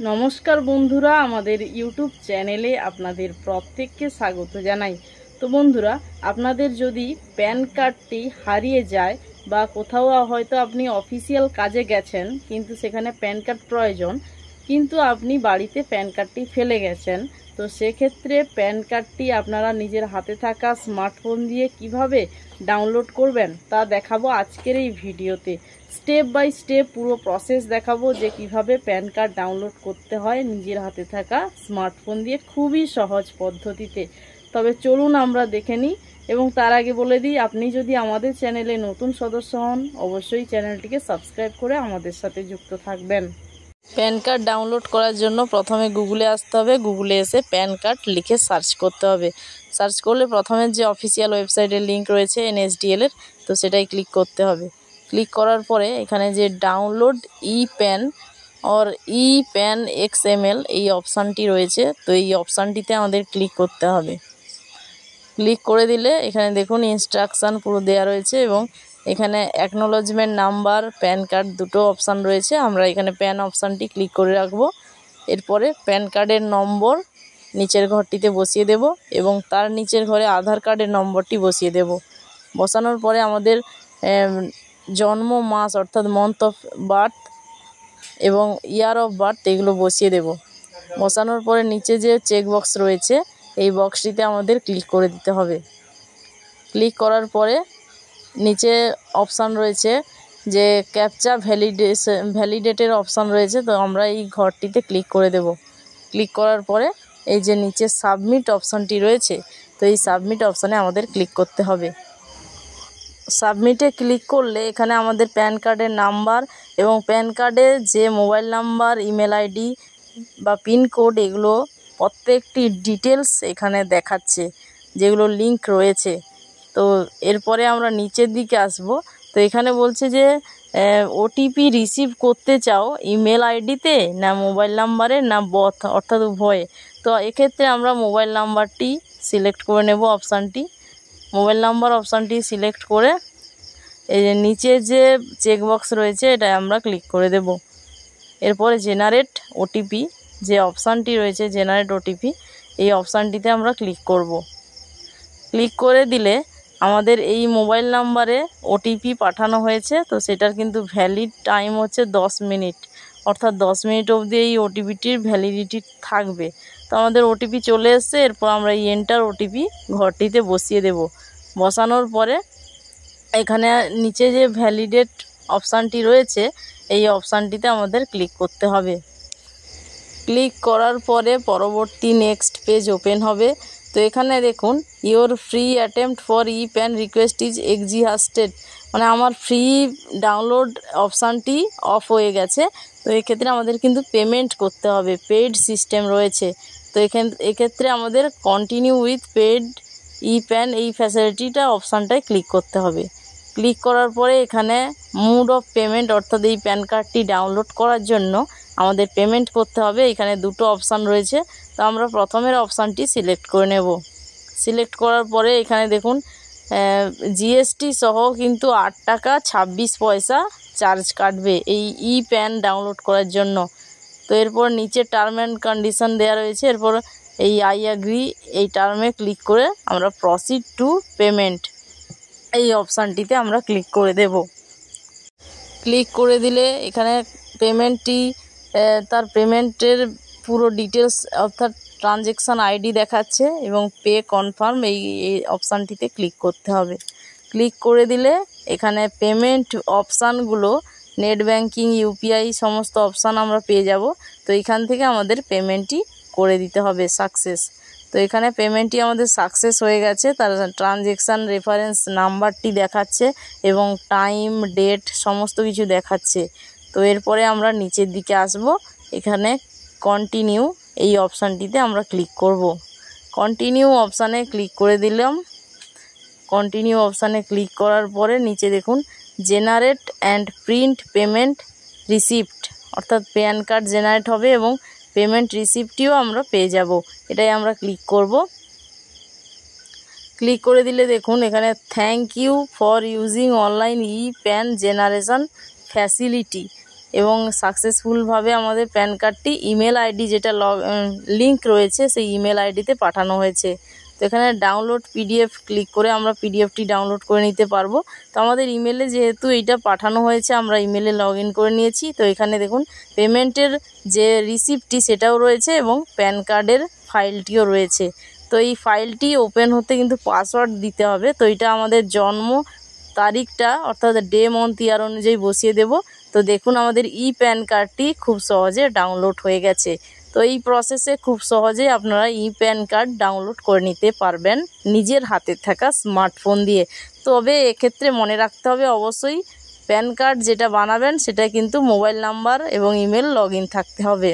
নমস্কার বন্ধুরা, আমাদের ইউটিউব চ্যানেলে আপনাদের প্রত্যেককে স্বাগত জানাই। তো বন্ধুরা, আপনাদের যদি প্যান কার্ডটি হারিয়ে যায় বা কোথাও হয়তো আপনি অফিসিয়াল কাজে গেছেন কিন্তু সেখানে প্যান কার্ড প্রয়োজন, কিন্তু আপনি বাড়িতে প্যান কার্ডটি ফেলে গেছেন, তো সেক্ষেত্রে প্যান কার্ডটি আপনারা নিজের হাতে থাকা স্মার্টফোন দিয়ে কিভাবে ডাউনলোড করবেন তা দেখাবো আজকের এই ভিডিওতে। স্টেপ বাই স্টেপ পুরো প্রসেস দেখাবো যে কিভাবে প্যান কার্ড ডাউনলোড করতে হয় নিজের হাতে থাকা স্মার্টফোন দিয়ে, খুবই সহজ পদ্ধতিতে। তবে চলুন আমরা দেখে নিই। এবং তার আগে বলে দিই, আপনি যদি আমাদের চ্যানেলে নতুন সদস্য হন অবশ্যই চ্যানেলটিকে সাবস্ক্রাইব করে আমাদের সাথে যুক্ত থাকবেন। প্যান কার্ড ডাউনলোড করার জন্য প্রথমে গুগলে আসতে হবে। গুগলে এসে প্যান কার্ড লিখে সার্চ করতে হবে। সার্চ করলে প্রথমে যে অফিসিয়াল ওয়েবসাইটের লিঙ্ক রয়েছে NSDL এর, তো সেটাই ক্লিক করতে হবে। ক্লিক করার পরে এখানে যে download E pan or E pan XML এই অপশানটি রয়েছে, তো এই অপশানটিতে আমাদের ক্লিক করতে হবে। ক্লিক করে দিলে এখানে দেখুন ইনস্ট্রাকশান পুরো দেওয়া রয়েছে এবং এখানে অ্যাকনোলজমেন্ট নাম্বার, প্যান কার্ড দুটো অপশান রয়েছে। আমরা এখানে প্যান অপশানটি ক্লিক করে রাখবো। এরপরে প্যান কার্ডের নম্বর নিচের ঘরটিতে বসিয়ে দেব এবং তার নিচের ঘরে আধার কার্ডের নম্বরটি বসিয়ে দেব। বসানোর পরে আমাদের জন্ম মাস অর্থাৎ মান্থ অফ বার্থ এবং ইয়ার অফ বার্থ এগুলো বসিয়ে দেব। বসানোর পরে নিচে যে চেক বক্স রয়েছে এই বক্সটিতে আমাদের ক্লিক করে দিতে হবে। ক্লিক করার পরে নিচে অপশান রয়েছে যে ক্যাপচা ভ্যালিডেটের অপশান রয়েছে, তো আমরা এই ঘরটিতে ক্লিক করে দেব। ক্লিক করার পরে এই যে নিচে সাবমিট অপশানটি রয়েছে, তো এই সাবমিট অপশানে আমাদের ক্লিক করতে হবে। সাবমিটে ক্লিক করলে এখানে আমাদের প্যান কার্ডের নাম্বার এবং প্যান কার্ডে যে মোবাইল নাম্বার, ইমেল আইডি বা পিনকোড এগুলো প্রত্যেকটি ডিটেলস এখানে দেখাচ্ছে, যেগুলো লিঙ্ক রয়েছে। তো এরপরে আমরা নিচের দিকে আসব। তো এখানে বলছে যে ওটিপি রিসিভ করতে চাও ইমেল আইডিতে না মোবাইল নাম্বারে না বথ অর্থাৎ উভয়ে। তো এক্ষেত্রে আমরা মোবাইল নাম্বারটি সিলেক্ট করে নেব অপশানটি। মোবাইল নাম্বার অপশানটি সিলেক্ট করে এই যে নিচে যে চেকবক্স রয়েছে এটা আমরা ক্লিক করে দেব। এরপরে জেনারেট ওটিপি যে অপশানটি রয়েছে, জেনারেট ওটিপি, এই অপশানটিতে আমরা ক্লিক করব। ক্লিক করে দিলে আমাদের এই মোবাইল নাম্বারে ওটিপি পাঠানো হয়েছে, তো সেটার কিন্তু ভ্যালিড টাইম হচ্ছে 10 মিনিট, অর্থাৎ 10 মিনিট অবধি এই ওটিপিটির ভ্যালিডিটি থাকবে। তো আমাদের ওটিপি চলে এসছে। এরপর আমরা এই এন্টার ওটিপি ঘরটিতে বসিয়ে দেব। বসানোর পরে এখানে নিচে যে ভ্যালিডেট অপশানটি রয়েছে এই অপশানটিতে আমাদের ক্লিক করতে হবে। ক্লিক করার পরে পরবর্তী নেক্সট পেজ ওপেন হবে। তো এখানে দেখুন your free attempt for E pan request is existed, মানে আমার ফ্রি ডাউনলোড অপশানটি অফ হয়ে গেছে। তো এক্ষেত্রে আমাদের কিন্তু পেমেন্ট করতে হবে, পেইড সিস্টেম রয়েছে। তো এক্ষেত্রে আমাদের continue with paid E pan এই ফ্যাসিলিটিটা অপশানটায় ক্লিক করতে হবে। ক্লিক করার পরে এখানে মোড অফ পেমেন্ট অর্থাৎ এই প্যান কার্ডটি ডাউনলোড করার জন্য আমাদের পেমেন্ট করতে হবে। এখানে দুটো অপশান রয়েছে, তো আমরা প্রথমের অপশানটি সিলেক্ট করে নেব। সিলেক্ট করার পরে এখানে দেখুন জিএসটি সহ কিন্তু 8 টাকা 26 পয়সা চার্জ কাটবে এই ই প্যান ডাউনলোড করার জন্য। তো এরপর নিচে টার্ম অ্যান্ড কন্ডিশন দেওয়া রয়েছে। এরপর এই আই অ্যাগ্রি এই টার্মে ক্লিক করে আমরা প্রসিড টু পেমেন্ট এই অপশানটিতে আমরা ক্লিক করে দেব। ক্লিক করে দিলে এখানে পেমেন্টটি তার পেমেন্টের পুরো ডিটেলস অর্থাৎ ট্রানজ্যাকশান আইডি দেখাচ্ছে এবং পে কনফার্ম এই অপশানটিতে ক্লিক করতে হবে। ক্লিক করে দিলে এখানে পেমেন্ট অপশানগুলো নেট ব্যাঙ্কিং, ইউপিআই সমস্ত অপশান আমরা পেয়ে যাব। তো এখান থেকে আমাদের পেমেন্টটি করে দিতে হবে সাকসেস। তো এখানে পেমেন্টটি আমাদের সাকসেস হয়ে গেছে, তার ট্রানজ্যাকশান রেফারেন্স নাম্বারটি দেখাচ্ছে এবং টাইম, ডেট সমস্ত কিছু দেখাচ্ছে। তো এরপরে আমরা নিচের দিকে আসব। এখানে কন্টিনিউ এই অপশানটিতে আমরা ক্লিক করব। কন্টিনিউ অপশানে ক্লিক করে দিলাম। কন্টিনিউ অপশানে ক্লিক করার পরে নিচে দেখুন generate and print payment receipt, অর্থাৎ প্যান কার্ড জেনারেট হবে এবং পেমেন্ট রিসিপ্টটিও আমরা পেয়ে যাব। এটাই আমরা ক্লিক করব। ক্লিক করে দিলে দেখুন এখানে thank you for using online e PAN generation facility, এবং সাকসেসফুলভাবে আমাদের প্যান কার্ডটি ইমেল আইডি যেটা লিঙ্ক রয়েছে সেই ইমেল আইডিতে পাঠানো হয়েছে। তো এখানে ডাউনলোড পিডিএফ ক্লিক করে আমরা পিডিএফটি ডাউনলোড করে নিতে পারবো। তো আমাদের ইমেলে যেহেতু এইটা পাঠানো হয়েছে, আমরা ইমেলে লগ ইন করে নিয়েছি। তো এখানে দেখুন পেমেন্টের যে রিসিপ্টটি সেটাও রয়েছে এবং প্যান কার্ডের ফাইলটিও রয়েছে। তো এই ফাইলটি ওপেন হতে কিন্তু পাসওয়ার্ড দিতে হবে। তো এটা আমাদের জন্ম তারিখটা অর্থাৎ ডে মান্থ ইয়ার অনুযায়ী বসিয়ে দেব। তো দেখুন আমাদের প্যান কার্ডটি খুব সহজে ডাউনলোড হয়ে গেছে। তো এই প্রসেসে খুব সহজে আপনারা প্যান কার্ড ডাউনলোড করে নিতে পারবেন নিজের হাতে থাকা স্মার্টফোন দিয়ে। তবে এক্ষেত্রে মনে রাখতে হবে অবশ্যই প্যান কার্ড যেটা বানাবেন সেটা কিন্তু মোবাইল নাম্বার এবং ইমেল লগ ইন থাকতে হবে।